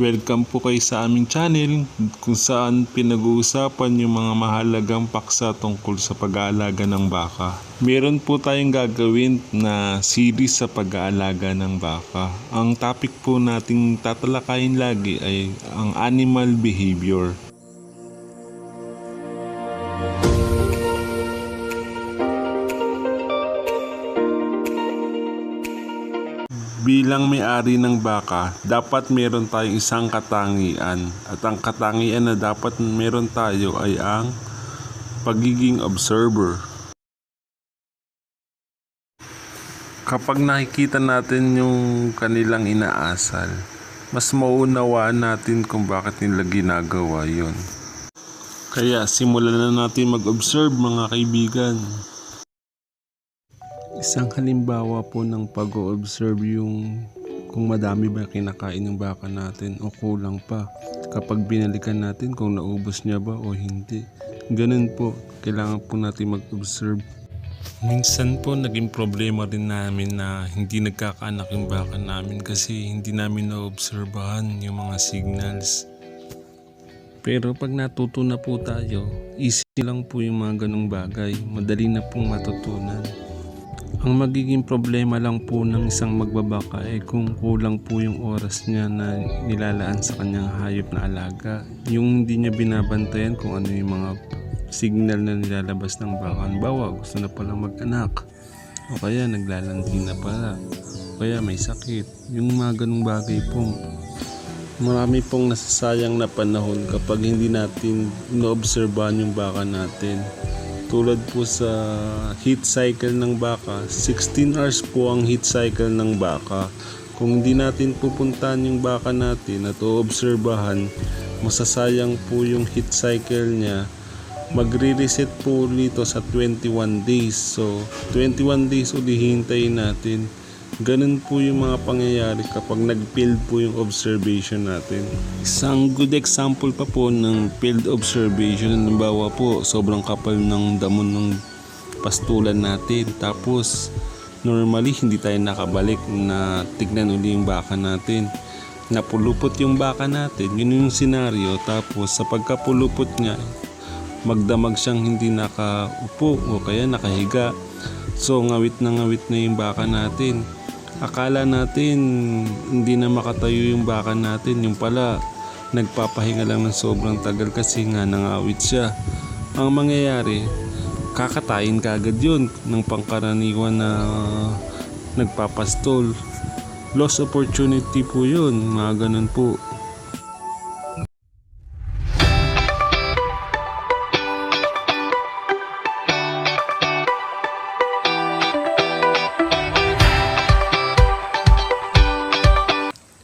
Welcome po kayo sa aming channel kung saan pinag-uusapan yung mga mahalagang paksa tungkol sa pag-aalaga ng baka. Meron po tayong gagawin na series sa pag-aalaga ng baka. Ang topic po nating tatalakayin lagi ay ang animal behavior. Bilang may-ari ng baka, dapat meron tayong isang katangian. At ang katangian na dapat meron tayo ay ang pagiging observer. Kapag nakikita natin yung kanilang inaasal, mas maunawaan natin kung bakit nila ginagawa yun. Kaya simulan na natin mag-observe, mga kaibigan. Isang halimbawa po ng pag-o-observe yung kung madami ba kinakain ng baka natin o kulang pa. Kapag binalikan natin kung naubos niya ba o hindi. Ganun po, kailangan po natin mag-observe. Minsan po naging problema rin namin na hindi nagkakaanak yung baka namin kasi hindi namin na-obserbahan yung mga signals. Pero pag natuto na po tayo, easy lang po yung mga ganong bagay. Madali na pong matutunan. Ang magiging problema lang po ng isang magbabaka ay kung kulang po yung oras niya na nilalaan sa kanyang hayop na alaga. Yung hindi niya binabantayan kung ano yung mga signal na nilalabas ng baka. Halimbawa, gusto na palang mag-anak. O kaya naglalandi na pala. O kaya may sakit. Yung mga ganong bagay po. Marami pong nasasayang na panahon kapag hindi natin inoobserbahan yung baka natin. Tulad po sa heat cycle ng baka, 16 hours po ang heat cycle ng baka. Kung hindi natin pupuntahan yung baka natin at oobserbahan, masasayang po yung heat cycle niya. Magre-reset po dito sa 21 days. So, 21 days uli hintayin natin. Ganun po yung mga pangyayari kapag nag-field po yung observation natin. Isang good example pa po ng field observation, halimbawa po sobrang kapal ng damo ng pastulan natin, tapos normally hindi tayo nakabalik na tignan uli yung baka natin. Napulupot yung baka natin, yun yung senaryo. Tapos sa pagkapulupot niya, magdamag siyang hindi nakaupo o kaya nakahiga. So ngawit na yung baka natin. Akala natin hindi na makatayo yung baka natin, yung pala nagpapahinga lang ng sobrang tagal kasi nga nangawit siya. Ang mangyayari, kakatayin kaagad yun ng pangkaraniwan na nagpapastol. Lost opportunity po yun, mga ganun po.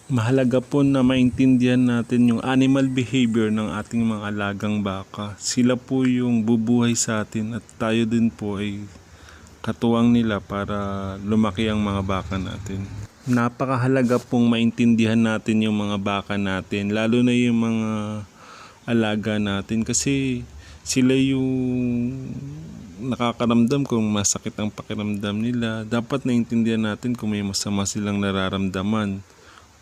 Mahalaga po na maintindihan natin yung animal behavior ng ating mga alagang baka. Sila po yung bubuhay sa atin at tayo din po ay katuwang nila para lumaki ang mga baka natin. Napakahalaga pong maintindihan natin yung mga baka natin, lalo na yung mga alaga natin kasi sila yung nakakaramdam kung masakit ang pakiramdam nila. Dapat naintindihan natin kung may masama silang nararamdaman.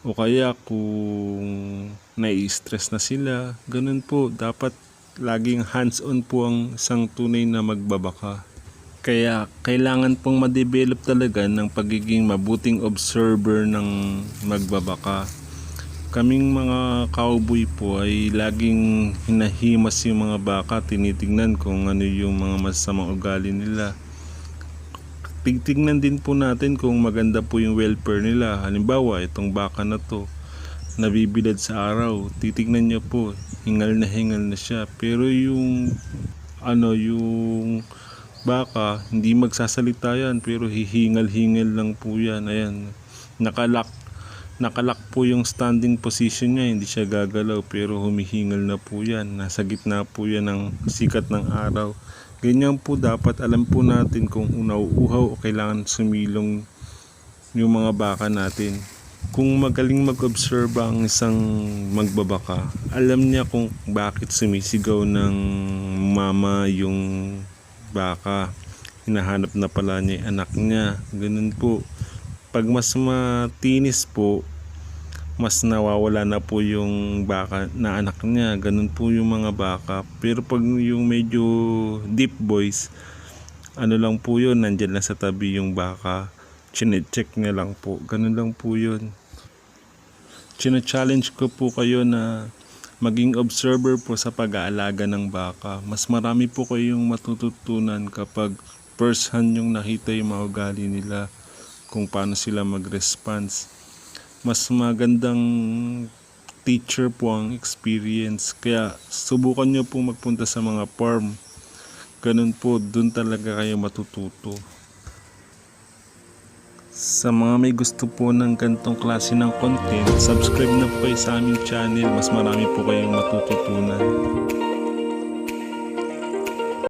O kaya kung nai-stress na sila, ganun po. Dapat laging hands-on po ang isang tunay na magbabaka. Kaya kailangan pong ma-develop talaga ng pagiging mabuting observer ng magbabaka. Kaming mga cowboy po ay laging hinahimas yung mga baka, tinitignan kung ano yung mga masasamang ugali nila. Tignan din po natin kung maganda po yung welfare nila. Halimbawa, itong baka na to, nabibilad sa araw. Titignan niyo po, hingal na siya. Pero yung baka, hindi magsasalita yan, pero hihingal lang po yan. Ayan, nakalak po yung standing position niya, hindi siya gagalaw, pero humihingal na po yan. Nasa gitna po yan ng sikat ng araw. Ganyan po dapat alam po natin kung nauuhaw o kailangan sumilong yung mga baka natin. Kung magaling mag-observe ang isang magbabaka, alam niya kung bakit sumisigaw ng mama yung baka. Hinahanap na pala niya yung anak niya. Ganun po. Pag mas matinis po, mas nawawala na po yung baka na anak niya. Ganun po yung mga baka. Pero pag yung medyo deep boys, ano lang po yun, nandyan lang sa tabi yung baka, chine-check niya lang po. Ganun lang po yun. Chine-challenge ko po kayo na maging observer po sa pag-aalaga ng baka. Mas marami po kayong matututunan kapag first hand yung nakita yung mga ugali nila, kung paano sila mag-response. Mas magandang teacher po ang experience. Kaya subukan nyo po magpunta sa mga farm. Ganun po, dun talaga kayo matututo. Sa mga may gusto po ng ganitong klase ng content, subscribe na po kayo sa aming channel. Mas marami po kayong matututunan.